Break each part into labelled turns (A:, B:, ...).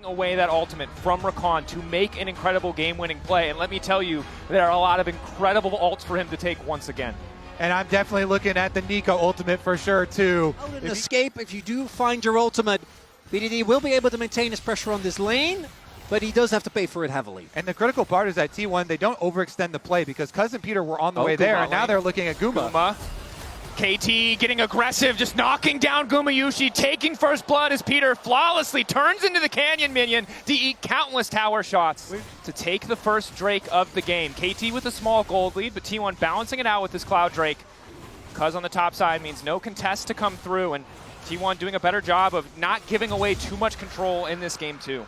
A: Away that ultimate from Rakan to make an incredible game-winning play, and let me tell you, there are a lot of incredible ults for him to take once again.
B: And I'm definitely looking at the Nico ultimate for sure too.
C: If you do find your ultimate, BDD will be able to maintain his pressure on this lane, but he does have to pay for it heavily.
B: And the critical part is that T1, they don't overextend the play because Cuz and Peter were on the way there, and now they're looking at Guma.
A: KT getting aggressive, just knocking down Gumayusi, taking first blood as Peter flawlessly turns into the Canyon minion to eat countless tower shots to take the first Drake of the game. KT with a small gold lead, but T1 balancing it out with this Cloud Drake. Cuz on the top side means no contest to come through, and T1 doing a better job of not giving away too much control in this game too.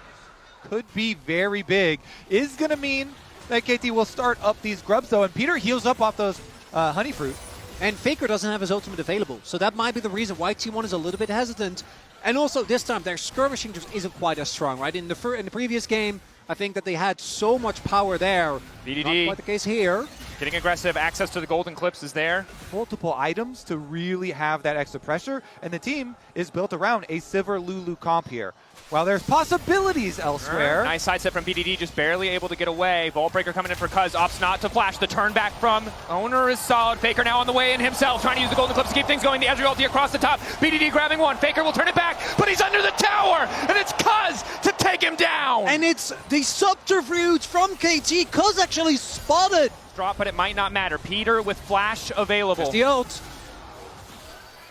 B: Could be very big. Is going to mean that KT will start up these grubs though, and Peter heals up off those honey fruit.
C: And Faker doesn't have his ultimate available, so that might be the reason why T1 is a little bit hesitant. And also this time, their skirmishing just isn't quite as strong, right? In the previous game, I think that they had so much power there.
A: BDD.
C: Not quite the case here.
A: Getting aggressive, access to the golden clips is there.
B: Multiple items to really have that extra pressure, and the team is built around a Sivir Lulu comp here. While there's possibilities elsewhere.
A: Nice side step from BDD, just barely able to get away. Vault Breaker coming in for Cuz, opts not to flash. The turn back from Owner is solid. Faker now on the way in himself, trying to use the golden clips to keep things going. The Ezreal ulti across the top. BDD grabbing one. Faker will turn it back, but he's under the tower, and it's Cuz to take him down.
C: And it's the subterfuge from KT. Cuz actually spotted.
A: Drop, but it might not matter. Peter with flash available.
C: Just the ult.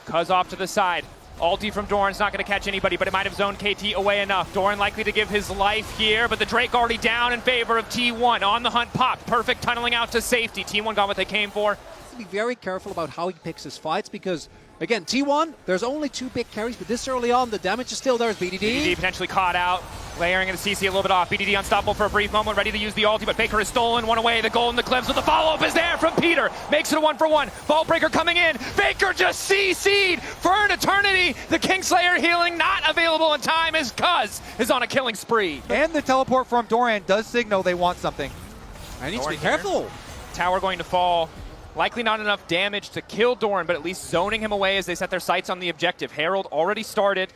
A: Cuz off to the side. Ulti from Doran's not going to catch anybody, but it might have zoned KT away enough. Doran likely to give his life here, but the Drake already down in favor of T1. On the hunt, popped. Perfect tunneling out to safety. T1 got what they came for.
C: Be very careful about how he picks his fights because, again, T1, there's only 2 big carries, but this early on, the damage is still there as BDD.
A: BDD potentially caught out, layering into CC a little bit off. BDD unstoppable for a brief moment, ready to use the ulti, but Faker has stolen one away. The goal in the clips, but the follow-up is there from Peter. Makes it a 1-for-1. Vault Breaker coming in. Faker just CC'd for an eternity. The Kingslayer healing not available in time as Cuz is on a killing spree.
B: And the teleport from Doran does signal they want something.
C: I need to
A: Doran
C: be careful.
A: Tower going to fall. Likely not enough damage to kill Doran, but at least zoning him away as they set their sights on the objective. Herald already started.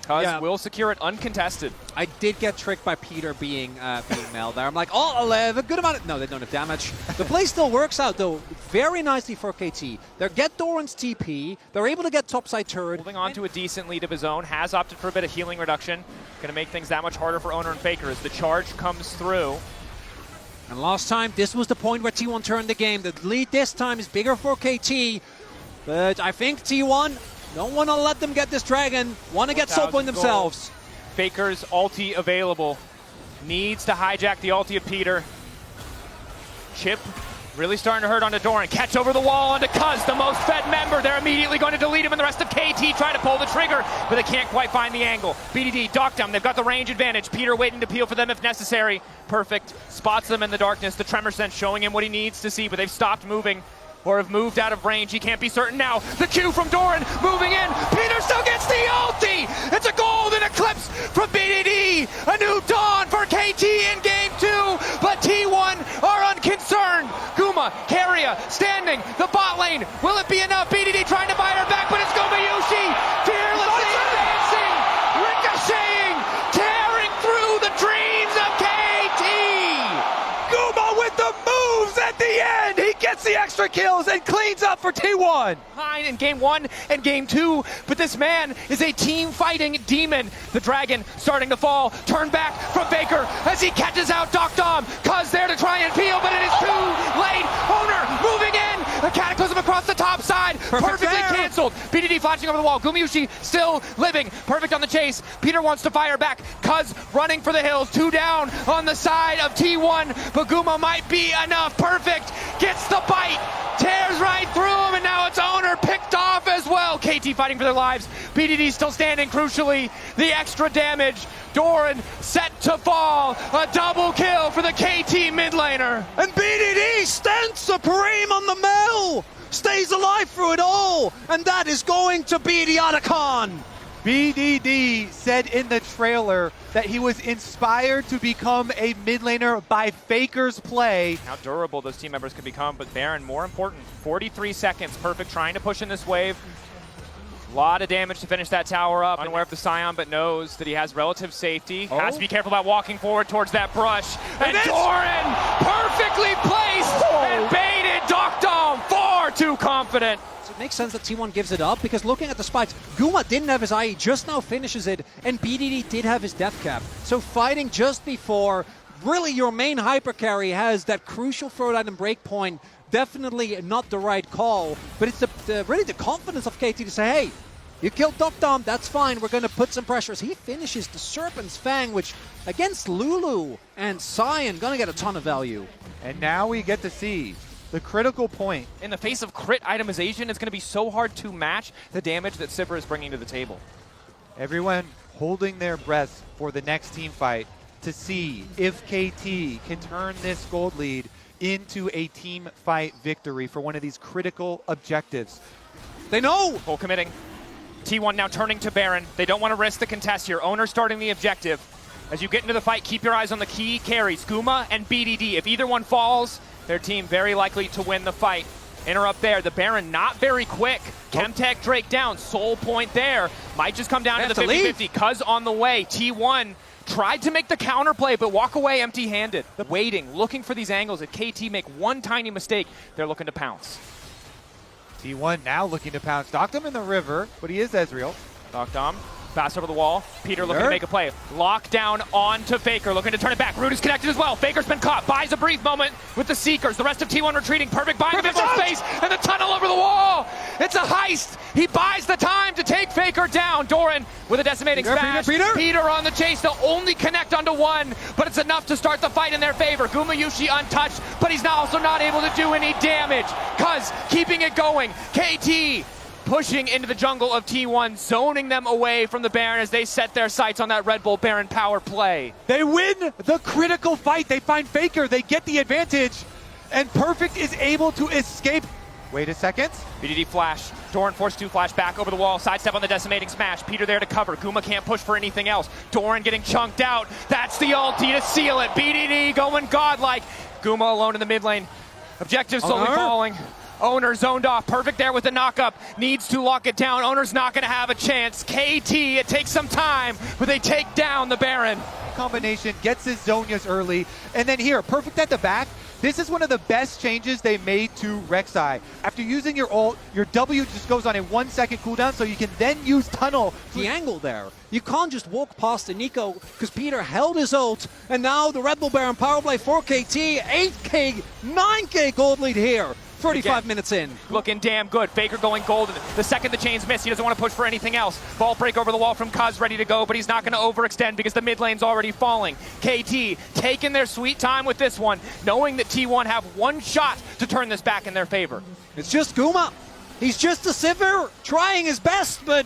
A: Cuz will secure it uncontested.
C: I did get tricked by Peter being Mel there. I'm like, oh, 11, good amount of... No, they don't have damage. The play still works out, though, very nicely for KT. They get Doran's TP. They're able to get topside turret.
A: Holding on to a decent lead of his own. Has opted for a bit of healing reduction. Going to make things that much harder for Owner and Faker as the charge comes through.
C: And last time, this was the point where T1 turned the game. The lead this time is bigger for KT. But I think T1 don't want to let them get this dragon. Want to get soap on themselves.
A: Faker's ulti available. Needs to hijack the ulti of Peter. Chip really starting to hurt onto Doran. Catch over the wall onto Cuz, the most fed member. They're immediately going to delete him, and the rest of KT try to pull the trigger, but they can't quite find the angle. BDD docked them. They've got the range advantage. Peter waiting to peel for them if necessary. Perfect. Spots them in the darkness. The Tremor Sense showing him what he needs to see, but they've stopped moving or have moved out of range. He can't be certain now. The Q from Doran moving in. Peter still gets the ulti. It's a golden eclipse from BDD. A new dawn for KT in game 2, but T1 are unconcerned. Guma, Keria standing, the bot lane. Will it be enough? BDD trying to buy her back, but it's Gumayusi fearlessly advancing, ricocheting, tearing through the dreams of KT.
B: Guma with the moves at the end. He gets the extra kills and cleans up for T1.
A: Behind in game 1 and game 2, but this man is a team fighting demon. The dragon starting to fall. Turn back from Faker as he catches out Doc Dom. Cuz there to try and peel, but it is too late. Owner moving in. A cataclysm across the top side. Perfectly canceled. BDD flashing over the wall. Gumayusi still living. Perfect on the chase. Peter wants to fire back. Cuz running for the hills. 2 down on the side of T1. But Guma might be enough. Perfect. Gets the bite. Tears right through him, and now it's Owner picked off as well. KT fighting for their lives. BDD still standing. Crucially, the extra damage. Doran set to fall. A double kill for the KT mid laner.
C: And BDD stands supreme on the Mel. Stays alive through it all. And that is going to be the Otacon.
B: BDD said in the trailer that he was inspired to become a mid laner by Faker's play.
A: How durable those team members can become, but Baron, more important, 43 seconds. Perfect trying to push in this wave. A lot of damage to finish that tower up. Unaware of the Scion, but knows that he has relative safety. Has to be careful about walking forward towards that brush. And Doran perfectly placed and baited Dokdom. Far too confident.
C: So it makes sense that T1 gives it up, because looking at the spikes, Guma didn't have his IE, just now finishes it, and BDD did have his death cap. So fighting just before, really your main hyper carry has that crucial throw item break point. Definitely not the right call, but it's really the confidence of KT to say, hey, you killed Dokdom, that's fine, we're going to put some pressures. He finishes the Serpent's Fang, which against Lulu and Scion, going to get a ton of value.
B: And now we get to see the critical point.
A: In the face of crit itemization, it's going to be so hard to match the damage that Sivir is bringing to the table.
B: Everyone holding their breath for the next team fight to see if KT can turn this gold lead into a team fight victory for one of these critical objectives.
C: They know!
A: Full committing. T1 now turning to Baron. They don't want to risk the contest here. Owner starting the objective. As you get into the fight, keep your eyes on the key carries, Guma and BDD. If either one falls, their team very likely to win the fight. Interrupt there. The Baron not very quick. Chemtech Drake down. Soul point there. Might just come down to the 50-50. Cuz on the way. T1 tried to make the counterplay, but walk away empty-handed. Waiting, looking for these angles. If KT make one tiny mistake, they're looking to pounce.
B: T1 now looking to pounce Dokdom in the river, but he is Ezreal.
A: Dokdom, pass over the wall. Peter looking to make a play. Lockdown onto Faker, looking to turn it back. Root is connected as well. Faker's been caught. Buys a brief moment with the Seekers. The rest of T1 retreating. Perfect bind of face, and the tunnel over the wall. It's a heist. He buys the time to take Faker down. Doran with a decimating smash. Peter on the chase. They'll only connect onto one, but it's enough to start the fight in their favor. Gumayusi untouched, but he's now also not able to do any damage. Cuz keeping it going. KT pushing into the jungle of T1, zoning them away from the Baron as they set their sights on that Red Bull Baron power play.
B: They win the critical fight. They find Faker. They get the advantage. And Perfect is able to escape. Wait a second.
A: BDD flash. Doran forced to flash back over the wall. Sidestep on the decimating smash. Peter there to cover. Guma can't push for anything else. Doran getting chunked out. That's the ulti to seal it. BDD going godlike. Guma alone in the mid lane. Objective slowly falling. Owner zoned off. Perfect there with the knockup. Needs to lock it down. Owner's not going to have a chance. KT, it takes some time, but they take down the Baron.
B: Combination gets his Zhonya's early. And then here, Perfect at the back. This is one of the best changes they made to Rek'Sai. After using your ult, your W just goes on a 1 second cooldown, so you can then use Tunnel.
C: The angle there. You can't just walk past the Nico, because Peter held his ult, and now the Red Bull Baron power play for KT. 8k, 9k gold lead here. 35 minutes in.
A: Looking damn good. Faker going golden. The second the chains miss, he doesn't want to push for anything else. Ball break over the wall from Cuz, ready to go, but he's not going to overextend because the mid lane's already falling. KT taking their sweet time with this one, knowing that T1 have one shot to turn this back in their favor.
C: It's just Guma. He's just a Sivir trying his best, but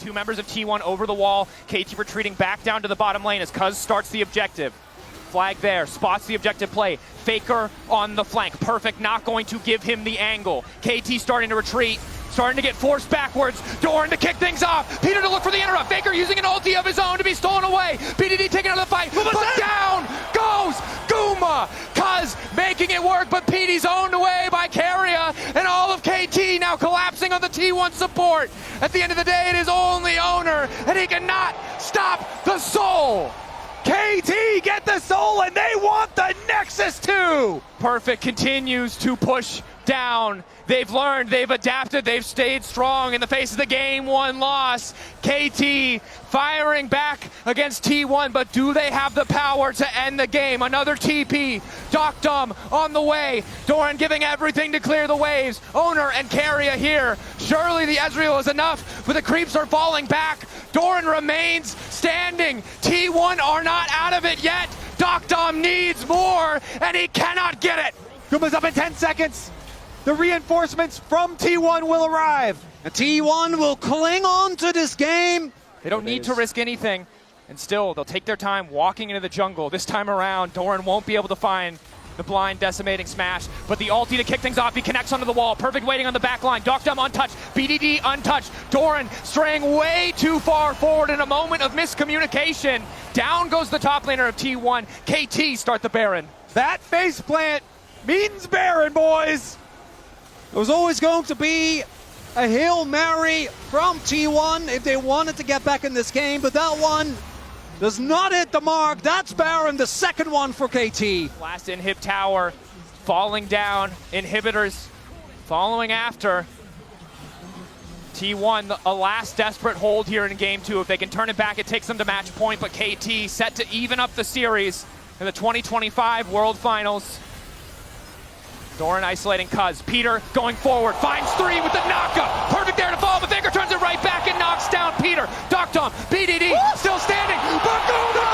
A: two members of T1 over the wall. KT retreating back down to the bottom lane as Cuz starts the objective. Flag there, spots the objective play. Faker on the flank. Perfect, not going to give him the angle. KT starting to retreat, starting to get forced backwards. Doran to kick things off. Peter to look for the interrupt. Faker using an ulti of his own to be stolen away. BDD taking out the fight. But down goes Guma. Cuz making it work, but PD's owned away by Keria. And all of KT now collapsing on the T1 support. At the end of the day, it is only Owner, and he cannot stop the soul.
B: KT get the soul, and they want the Nexus too!
A: Perfect continues to push down. They've learned, they've adapted, they've stayed strong in the face of the game one loss. KT firing back against T1, but do they have the power to end the game? Another TP. Dokdom on the way. Doran giving everything to clear the waves. Owner and Keria here. Surely the Ezreal is enough, but the creeps are falling back. Doran remains standing. T1 are not out of it yet. Dokdom needs more, and he cannot get it.
B: Guma's up in 10 seconds. The reinforcements from T1 will arrive.
C: And T1 will cling on to this game.
A: They don't need to risk anything. And still, they'll take their time walking into the jungle. This time around, Doran won't be able to find the blind decimating smash. But the ulti to kick things off, he connects onto the wall. Perfect waiting on the back line. Dokdom untouched. BDD untouched. Doran straying way too far forward in a moment of miscommunication. Down goes the top laner of T1. KT start the Baron.
B: That faceplant means Baron, boys.
C: It was always going to be a Hail Mary from T1 if they wanted to get back in this game, but that one does not hit the mark. That's Baron, the second one for KT.
A: Last inhib tower falling down. Inhibitors following after. T1, a last desperate hold here in game 2. If they can turn it back, it takes them to match point, but KT set to even up the series in the 2025 World Finals. Doran isolating Cuz. Peter going forward, finds 3 with the knockup. Perfect there to fall, but Vigor turns it right back and knocks down Peter. Doctom, BDD, still standing. Bakuna!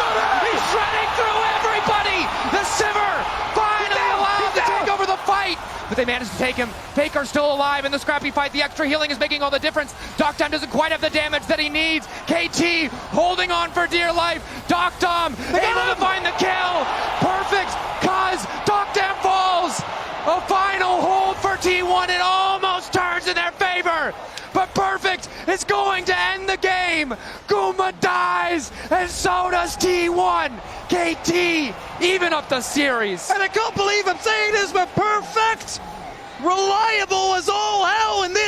A: He's shredding through everybody! The Sivir finally allowed to take over the fight! But they managed to take him. Faker still alive in the scrappy fight. The extra healing is making all the difference. Doctom doesn't quite have the damage that he needs. KT holding on for dear life. Doctom able to find the kill. Perfect. Cuz Doctom falls. A final hold for T1. It almost turns in their favor. But Perfect is going to end the game. Guma dies, and so does T1. KT even up the series.
C: And I can't believe I'm saying this, but Perfect, reliable as all hell in this